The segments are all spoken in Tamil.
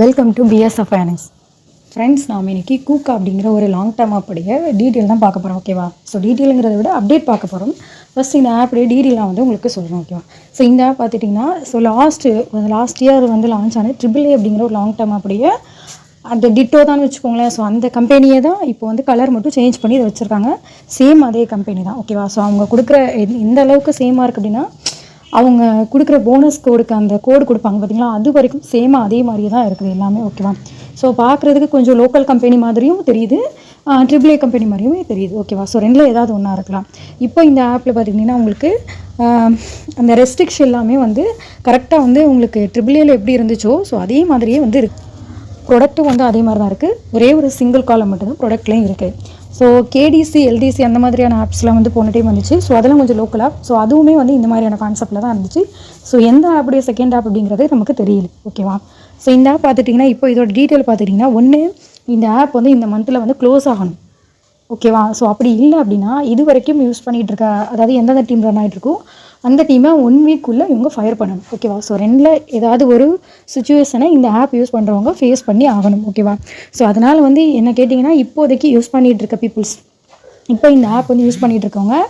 Welcome to BSF finance. Friends, நாம் இன்றைக்கி கூக்கா அப்படிங்கிற ஒரு லாங் டேர்ம் ஆப்புடைய டீட்டெயில் தான் பார்க்க போகிறோம். ஓகேவா? ஸோ டீட்டெயிலுங்கிறத விட அப்டேட் பார்க்க போகிறோம். ஃபஸ்ட் இந்த ஆப்புடைய டீட்டெயிலாக வந்து உங்களுக்கு சொல்கிறோம். ஓகேவா? ஸோ இந்த ஆப் பார்த்துட்டிங்கன்னா லாஸ்ட் இயர் வந்து லான்ச் ஆன AAA அப்படிங்கிற ஒரு லாங் டேர்ம் ஆப்புடைய அந்த டிட்டோ தான் வச்சுக்கோங்களேன். ஸோ அந்த கம்பெனியை தான் இப்போ வந்து கலர் மட்டும் சேஞ்ச் பண்ணி இதை வச்சுருக்காங்க. சேம் அதே கம்பெனி தான். ஓகேவா? ஸோ அவங்க கொடுக்குற எந்த அளவுக்கு சேமாக இருக்குது அப்படின்னா, அவங்க கொடுக்குற போனஸ் கோடுக்கு அந்த கோடு கொடுப்பாங்க பார்த்தீங்களா, அது வரைக்கும் சேமாக அதே மாதிரியே தான் இருக்குது எல்லாமே. ஓகேவா? ஸோ பார்க்குறதுக்கு கொஞ்சம் லோக்கல் கம்பெனி மாதிரியும் தெரியுது, AAA கம்பெனி மாதிரியுமே தெரியுது. ஓகேவா? ஸோ ரெண்டில் ஏதாவது ஒன்றா இருக்கலாம். இப்போ இந்த ஆப்பில் பார்த்திங்கன்னா உங்களுக்கு அந்த ரெஸ்ட்ரிக்ஷன் எல்லாமே வந்து கரெக்டாக வந்து உங்களுக்கு AAAல எப்படி இருந்துச்சோ ஸோ அதே மாதிரியே வந்து இருக்குது. ப்ராடக்ட்டும் வந்து அதே மாதிரி தான் இருக்குது. ஒரே ஒரு சிங்கிள் காலம் மட்டும்தான் ப்ராடக்ட்லேயும் இருக்குது. ஸோ கேடிசி எல்டிசி அந்த மாதிரியான ஆப்ஸ்லாம் வந்து போன டைம் வந்துச்சு. ஸோ அதெல்லாம் கொஞ்சம் லோக்கல் ஆப். ஸோ அதுவுமே வந்து இந்த மாதிரியான கான்செப்டில் தான் இருந்துச்சு. ஸோ எந்த ஆப்புடைய செகண்ட் ஆப் அப்படிங்கிறது நமக்கு தெரியல. ஓகேவா? ஸோ இந்த ஆப் பார்த்துட்டிங்கன்னா இப்போ இதோட டீட்டெயில் பார்த்துட்டிங்கன்னா, ஒன்று இந்த ஆப் வந்து இந்த மந்தில் வந்து க்ளோஸ் ஆகணும். ஓகேவா? ஸோ அப்படி இல்லை அப்படின்னா இது வரைக்கும் யூஸ் பண்ணிகிட்டு இருக்க, அதாவது எந்தெந்த டீம் ரன் ஆகிட்டு இருக்கோ அந்த டீமை 1 வீக்குள்ளே இவங்க ஃபயர் பண்ணணும். ஓகேவா? ஸோ ரெண்டில் ஏதாவது ஒரு சுச்சுவேஷனை இந்த ஆப் யூஸ் பண்ணுறவங்க ஃபேஸ் பண்ணி ஆகணும். ஓகேவா? ஸோ அதனால் வந்து என்ன கேட்டிங்கன்னா, இப்போதைக்கு யூஸ் பண்ணிகிட்டு இருக்க பீப்புள்ஸ், இப்போ இந்த ஆப் வந்து யூஸ் பண்ணிகிட்டு இருக்கவங்க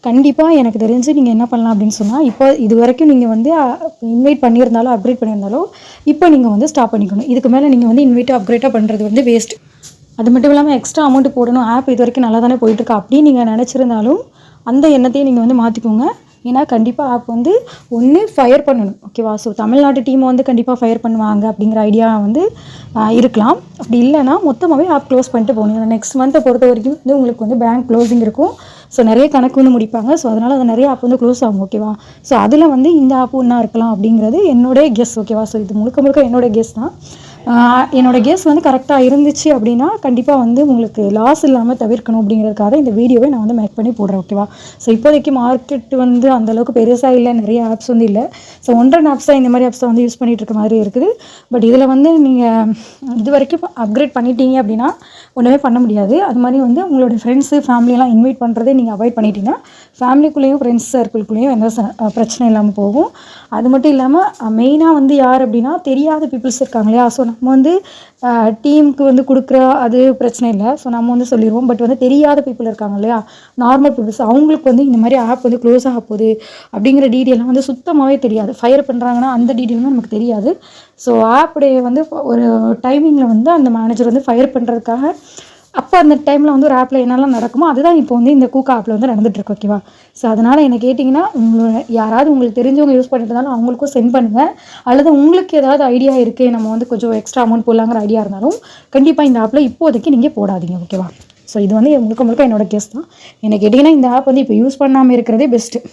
கண்டிப்பாக எனக்கு தெரிஞ்சு நீங்கள் என்ன பண்ணலாம் அப்படின்னு சொன்னால், இப்போ இது வரைக்கும் நீங்கள் வந்து இன்வைட் பண்ணியிருந்தாலும் அப்கிரேட் பண்ணியிருந்தாலும் இப்போ நீங்கள் வந்து ஸ்டாப் பண்ணிக்கணும். இதுக்கு மேலே நீங்கள் வந்து இன்வைட்டோ அப்கிரேட்டாக பண்ணுறது வந்து வேஸ்ட். அது மட்டும் இல்லாமல் எக்ஸ்ட்ரா அமௌண்ட் போடணும், ஆப் இது வரைக்கும் நல்லா தானே போயிட்டுருக்கு அப்படின்னு நீங்கள் நினச்சிருந்தாலும் அந்த எண்ணத்தையும் நீங்கள் வந்து மாற்றிக்கோங்க. ஏன்னா கண்டிப்பாக ஆப் வந்து ஒன்று ஃபயர் பண்ணணும். ஓகேவா? ஸோ தமிழ்நாட்டு டீமை வந்து கண்டிப்பாக ஃபயர் பண்ணுவாங்க அப்படிங்கிற ஐடியா வந்து இருக்கலாம். அப்படி இல்லைனா மொத்தமாகவே ஆப் க்ளோஸ் பண்ணிட்டு போகணும். நெக்ஸ்ட் மந்த்தை பொறுத்த வரைக்கும் வந்து உங்களுக்கு வந்து பேங்க் க்ளோசிங் இருக்கும். ஸோ நிறைய கணக்கு வந்து முடிப்பாங்க. ஸோ அதனால் அது நிறைய ஆப் வந்து க்ளோஸ் ஆகும். ஓகேவா? ஸோ அதில் வந்து இந்த ஆப் ஒன்றா இருக்கலாம் அப்படிங்கிறது என்னோடைய கெஸ். ஓகேவா? ஸோ இது முழுக்க என்னோடய கெஸ் தான். என்னோடய கெஸ் வந்து கரெக்டாக இருந்துச்சு அப்படின்னா கண்டிப்பாக வந்து உங்களுக்கு லாஸ் இல்லாமல் தவிர்க்கணும் அப்படிங்கிறதுக்காக இந்த வீடியோவை நான் வந்து மேக் பண்ணி போடுறேன். ஓகேவா? ஸோ இப்போதைக்கு மார்க்கெட் வந்து அந்தளவுக்கு பெருசாக இல்லை, நிறைய ஆப்ஸ் வந்து இல்லை. ஸோ 1 ஆப்ஸ் தான் இந்த மாதிரி ஆப்ஸ் தான் வந்து யூஸ் பண்ணிகிட்டு இருக்க மாதிரி இருக்குது. பட் இதில் வந்து நீங்கள் இது வரைக்கும் அப்கிரேட் பண்ணிட்டீங்க அப்படின்னா ஒன்றுமே பண்ண முடியாது. அது மாதிரி வந்து உங்களோட ஃப்ரெண்ட்ஸு ஃபேமிலியெல்லாம் இன்வைட் பண்ணுறதே நீங்கள் அவாய்ட் பண்ணிட்டீங்கன்னா ஃபேமிலிக்குள்ளேயும் ஃப்ரெண்ட்ஸ் சர்க்கிள்குள்ளேயும் எந்த பிரச்சனை இல்லாமல் போகும். அது மட்டும் இல்லாமல் மெயினாக வந்து யார் அப்படின்னா, தெரியாத பீப்புள்ஸ் இருக்காங்க இல்லையா? ஸோ நம்ம வந்து டீமுக்கு வந்து கொடுக்குற அது பிரச்சனை இல்லை. ஸோ நம்ம வந்து சொல்லிடுவோம். பட் வந்து தெரியாத பீப்புள் இருக்காங்க இல்லையா, நார்மல் பீப்புள்ஸ், அவங்களுக்கு வந்து இந்த மாதிரி ஆப் வந்து க்ளோஸ் ஆக போகுது அப்படிங்கிற டீட்டெயிலாம் வந்து சுத்தமாகவே தெரியாது. ஃபயர் பண்ணுறாங்கன்னா அந்த டீட்டெயிலும் நமக்கு தெரியாது. ஸோ ஆப்புடைய வந்து ஒரு டைமிங்கில் வந்து அந்த மேனேஜர் வந்து ஃபயர் பண்ணுறதுக்காக அப்போ அந்த டைமில் வந்து ஒரு ஆப்பில் என்னெல்லாம் நடக்குமோ அதுதான் இப்போ வந்து இந்த கூக்கா ஆப்பில் வந்து நடந்துகிட்ருக்கு. ஓகேவா? ஸோ அதனால் என்ன கேட்டிங்கன்னா, யாராவது உங்களுக்கு தெரிஞ்சவங்க யூஸ் பண்ணிட்டு இருந்தாலும் அவங்களுக்கும் சென்ட் பண்ணுங்கள். அல்லது உங்களுக்கு ஏதாவது ஐடியா இருக்குது, நம்ம வந்து கொஞ்சம் எக்ஸ்ட்ரா அமௌண்ட் போடலாங்கிற ஐடியா இருந்தாலும் கண்டிப்பாக இந்த ஆப்பில் இப்போதைக்கு நீங்கள் போடாதீங்க. ஓகேவா? ஸோ இது வந்து முழுக்க என்னோட கேஸ் தான். என்ன கேட்டிங்கன்னா, இந்த ஆப் வந்து இப்போ யூஸ் பண்ணாமல் இருக்கிறதே பெஸ்ட்டு.